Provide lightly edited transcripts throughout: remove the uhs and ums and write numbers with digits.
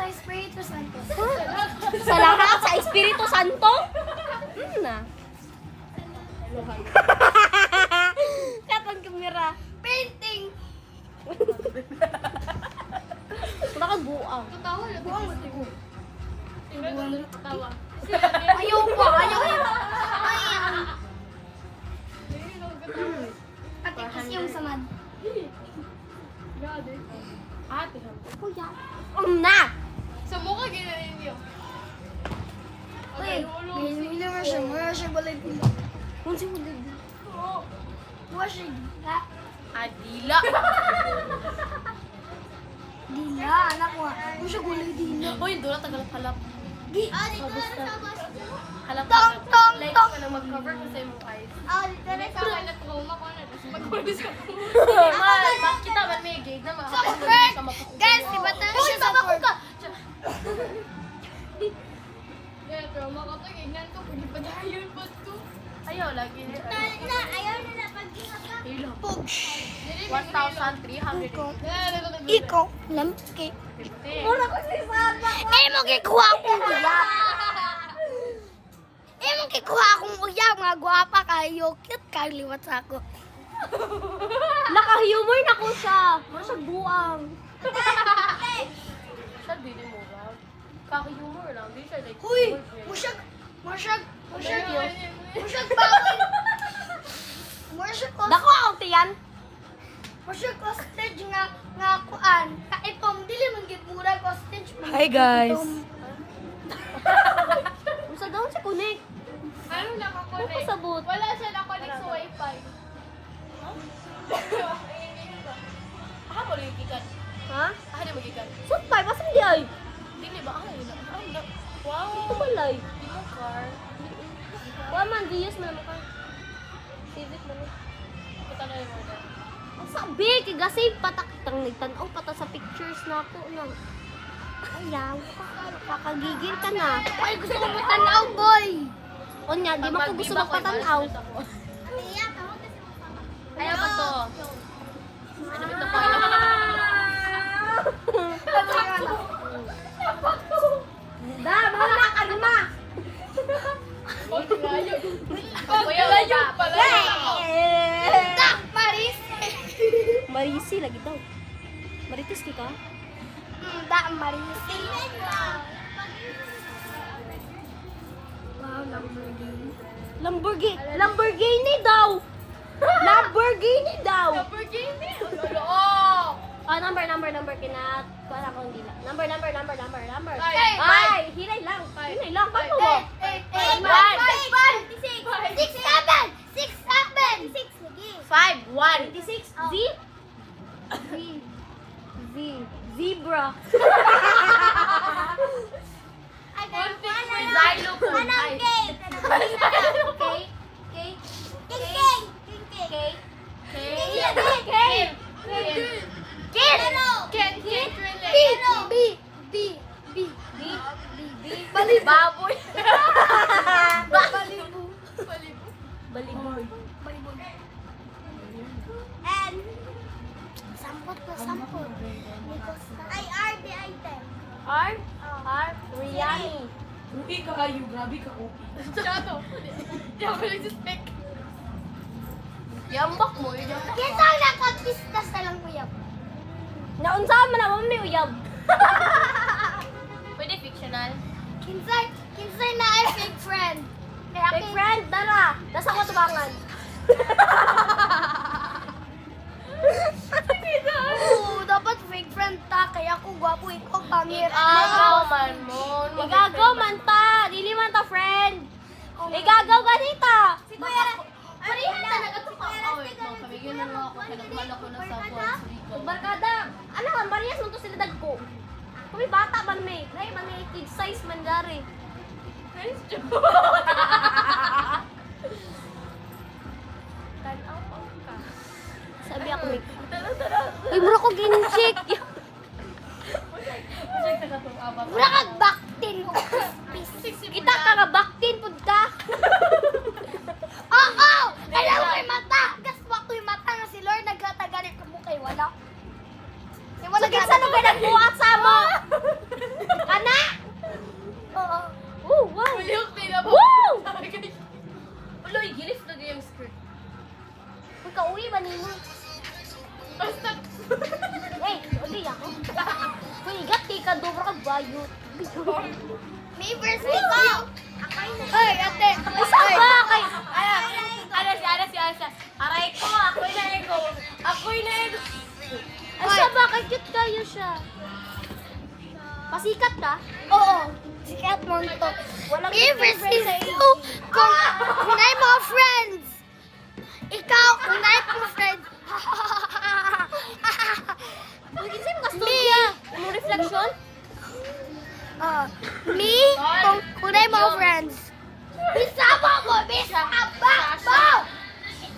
Espiritu Santo. Sa lahat, sa Espiritu Santo? Na. Kapag kamera. Painting. Nakabuang. Buang mo tigo. Tawa. Ayaw pa. Ayaw. Patikos yung samad. Ate. Kuya. Na! Sa mukha ginanin niyo. Uy, may siya balay pila. Kung si Hulid. Buwa siya. Ha? Adila. Dila, anak ko. Buwa siya gulay dila. Hoy, doon tagalap halap. Di. Halap. Tong, tong, Like tong. ka na mag-cover ko sa imong eyes. Dito na Sa akin na trauma ko na. Tapos mag-cover ka. Kita man may gate na Sa first, guys, di ba tayo siya sa first? Yeah, trauma ko to. Ganyan ko. Pwede pa dayon pa to. Ayaw, lagi. Ayaw na na pag-ingat ka. Hilo. Pugs. 1,300. Ikaw, lampi. 50. Mura ko si Saba. mo kikuha akong uyab. Mo kikuha akong uyab. Mga gwapa kayo. Cute kayo liwat sa ako. Naka-humor na ko siya. Mara siya buang. Siya, dili mo ba? Kaka-humor lang. Di siya like... Huy! Musyag bawal. Musyag Dako ang tiyan. Musyag hostage nga kuan. Kaipom, dili man gid mura hostage. Hi, guys. Unsa daw si connect? Ano nakakonect? Ano pasabot? Wala siya nakakonect sa wifi. Aha, mo yung gikan. Ha? Aha, di mo gikan. Sutpay, basta hindi ay. Dili ba? Aha, yun. Wow. Ito balay. Di mo car. Wala man, Diyos man naman ka. Civic man eh. Punta na yung order. Ang sabi, kaya-save patakitang nagtanaw pata sa pictures na ako. Nang, ayaw ka. Kakagigil ka na. Ay, gusto ko matanaw, boy. O niya, di mo ko gusto magpatanaw. Ayaw pa to. Ano ba ito po? Da, mga kalma. Kuya, layo pala. Tak, Maris. Marisi lagi daw. Maritis di ka? Da, Maris. Wow, Lamborghini. Lamborghini daw. Lamborghini daw. Lamborghini. Oo. Ah, number kinat. Para ko hindi lang. Number. Five. Ay, hinay lang. Hinay lang. Paano mo? 5, 1. 26. Z? Zebra. Xylophone. Ay. Baboy. Baliboy. Sampot. Ay, R, the item. R? Rihanna. Uy, kaayo, grabe ka, okay. Chato. Di ako nagsispek. Yambak mo. Kinsa ang nakapistas na lang kuya? Naunsahan man na may uyab. Pwede fictional. Kinsay na ay fake friend. Kaya Big friend, dara. Nasa ko tubangan. Dapat fake friend ta. Kaya ako gwapo, ikaw pangit. Agaw man mo. Igagaw man ta. Dili man ta friend. Igagaw ganita. Si Kuya Parihan na nagatupa. Oh, wait, no. Kamigyan na lang ako. Kanagmala ko na sa buwan. Barkada. Ano man, bariyas mo to sila dagko. Kung bata man may. Nay, man may kid size man dari. Nice job. Tanaw ka. Sabi ako may. Tara. Uy, mura ko ginchik. Check na katong abang. Mura kag baktin mo. Kita ka nga baktin pud ka. Oo! Alam ko yung mata! Gaswa ko yung mata nga si Lord nagkataganit ka mo kay wala. Kay wala Sige, sa nung nagbuhat sa mo? dobra ka bayot. Me versus you. Ay, ate. Isa ba kay... Aray ko, ako'y na ego. Isa ba kay cute kayo siya? Pasikat ka? Oo. Sikat mo to. Walang Me difference versus sa you. Kung na mo friends. Ikaw, kung na mo friends. Kasi mo kasturya. Ano reflection? Me, kung na mo friends. Bisama mo, bisama mo.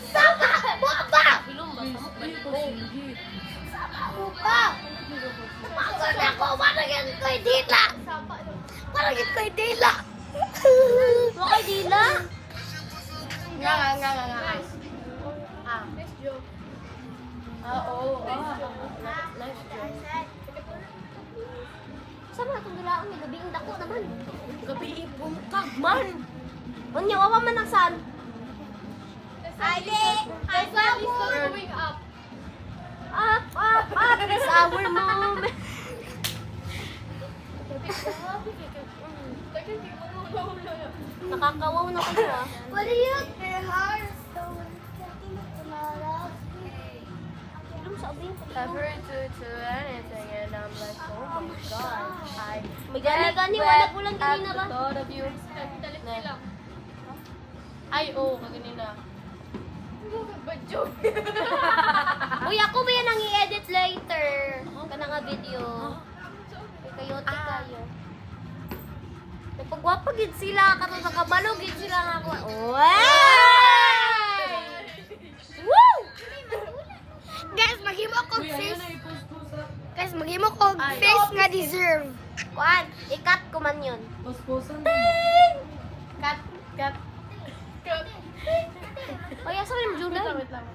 Sama mo ba? Hilom ba? Sama mo ba? Pagod ako, parang ko'y dila. Parang ko'y dila. Okay, dila. Nga. Nice joke. Oo. Nice joke. Sama na itong dilaang may gabi. Ang dako naman. Gabi ibuntag man. Unya, wawa man ang san. Ali, I saw this going up. Up. It's our moment. Nakakawaw na kayo ah. what do you think? Hilom sa abing. Ever to anything and I'm like, oh my god. May gani-gani, wala ko lang ganina ba? thought of you. Ay, oo, kaganina. Badyo. Uy, ako ba yan ang i-edit later? Kana nga video. Ay, kayote kayo. Pagwapa gid sila, kato sa kabalo gid sila nga ako. Woo! Guys, maghimo kog Uy, ayun face. na i-post ko sa... Guys, maghimo kog face nga deserve. Kuan, ikat ko man yun. Post-postan. Cut. Oy, asa man yung July? Wait lang.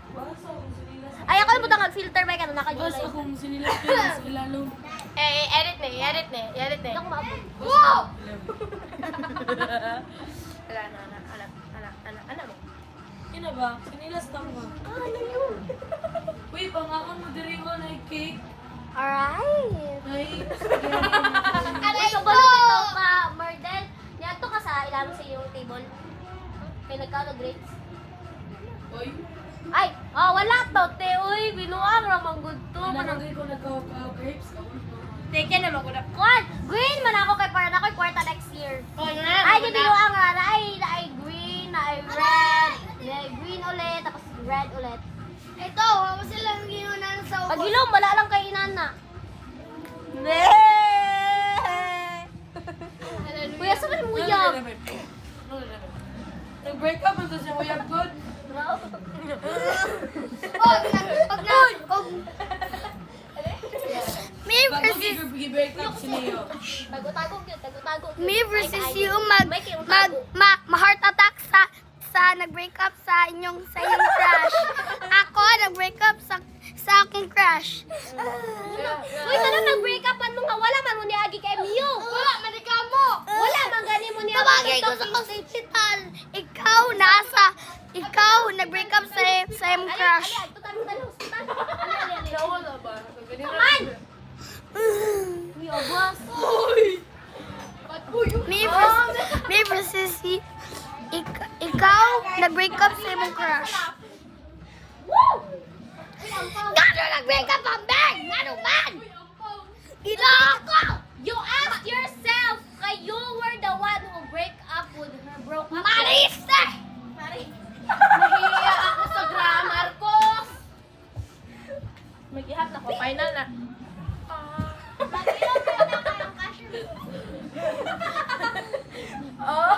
Basta akong sinilas. Ay, ako yung butang mag-filter ba ka Basta naka-July. akong sinilas kayo sa ilalong. Edit na. Hindi ako maabot. Wow! Ala. Ina ba? Sinilas tang ba? Ano yun? Uy, pangaon mo diri ko na cake. Alright. Ay, Aray ko! Ito ka, Mardel. Niyato ka sa ilang sa iyong table. Kaya nagka-grades. Uy, Ay! Wala to, te. Uy, binuang ramang good to. nanagay ko nagka-grapes. Teke na maguna. Kuan, green man ako kay para na ko'y kwarta next year. Oh, Ay, di binuang nga. Na ay green, na ay red. Na ay green ulit, tapos red ulit. Ito, wala silang ginunan sa Pag ilong, wala lang kay inana. Kuya, saan ka muyab? Nag-break up ito siya, uyab good. Me Bago versus gi-break up si Neo. Tago-tago yun, tago-tago. me versus Ay, you May kayong tago. ma-heart attack sa nag-break up sa inyong crush. Ako nag-break up sa akong crush. Uy, tanong nag-break up man mo nga, wala man mo ni Agi kay Mio. Wala, maniga mo. Wala man gani mo ni Agi Tawagay kay ko sa Talking Stage. hospital. Ikaw nag-break up sa iyong crush. Ali, tutalo sa hospital. Ali. Nawala ba? Come on! Uy, obwas. Me versus ikaw nag-break up sa iyong crush. Woo! Gano nag-break up ang bag? Ano man? Ginako! You asked yourself, kayo were the one who break up with her, broke up. Mariste! Nahiya ako sa grammar ko. Mag-ihap na ko. Final na. Oh.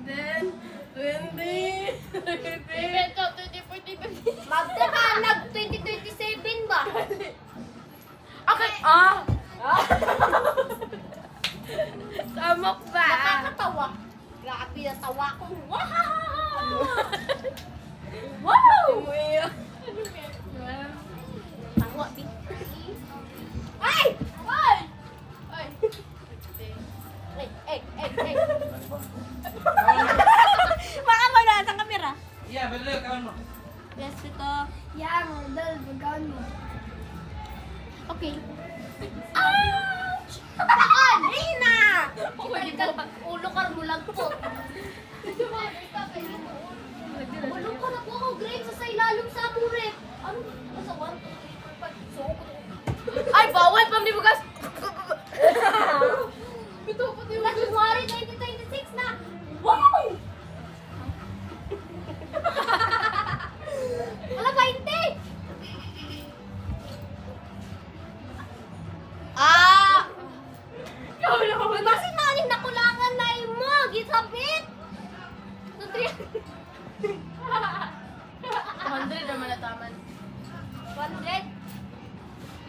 Then, 20. Event of 2040. Magda ka, nag-2027 ba? Okay. Samok ba? Nakakatawa. Grabe na tawa ko. Wow! Wow! Tawa, Bi. Ay! Ay! Ay! Ay! Baka mo na sa kamera. Yeah, betul kawan mo. Yes, ito. Yan, model, bagan mo. Okay. Ouch! Saan? Rina! Ulo ka mulagpot. Ulo ka na po ako, Grace, sa ilalim sa murep. Ano? Sa 1, 2, 3, 4, 5, 6. Ay, bawal pa ni bugas. Ito, pati yung January 2026 na. Wow! Wala, 20! Ah! May basin na aling nakulangan na mo. Gisabit! So, 100 naman na taman. 100?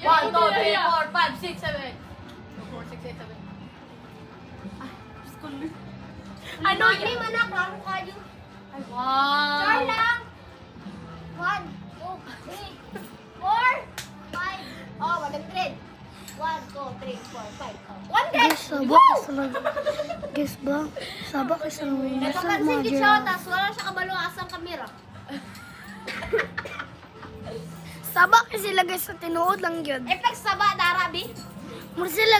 1, 2, 3, 4, 5, 6, 7. 4, 6, 8, 7. Ano yun? Manak, laro kayo. Ay, wow! Char lang. 1, 2, 3, 4, 5. Oh, 100. 1, 2, 3, 4, 5. Oh, 100! Guys, sabak isa lang. Guys ba? Sabak isa lang. Nakapansin ko siya, tapos wala siya kabalo asang kamera. Sabak sila guys sa tinuod lang yun. Effects sa ba, Darabi? Mura sila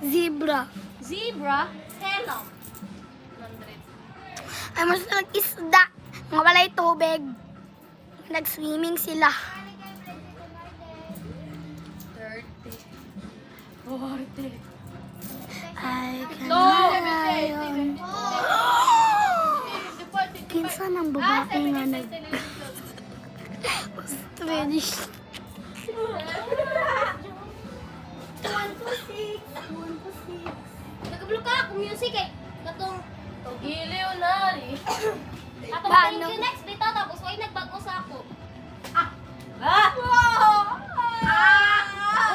zebra. Zebra? Hello. 100. Ay, mas nag-isda. Mga walay tubig. Nag-swimming sila. 30. 40. Ay, No! kanayon. Kinsa ng babae nga nag-Swedish. 1, 2, 6. Nagablo ka ako music eh. Katong, Giliw na rin. katong Paano? thank you next dito, tapos ay nagbago sa ako. Ah!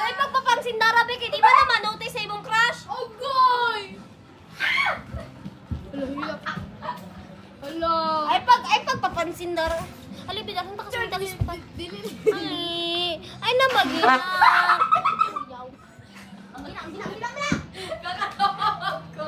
Ay, pagpapansin Darabi, di ba naman notice sa imong crush? Agoy! Hala, hilap. Hala. Ay, pagpapansin Darabi. Ali, bidasan ta kasi bidasan pa. Ay, ay na magina. Yaw. Ang gina. Kakatawag ko.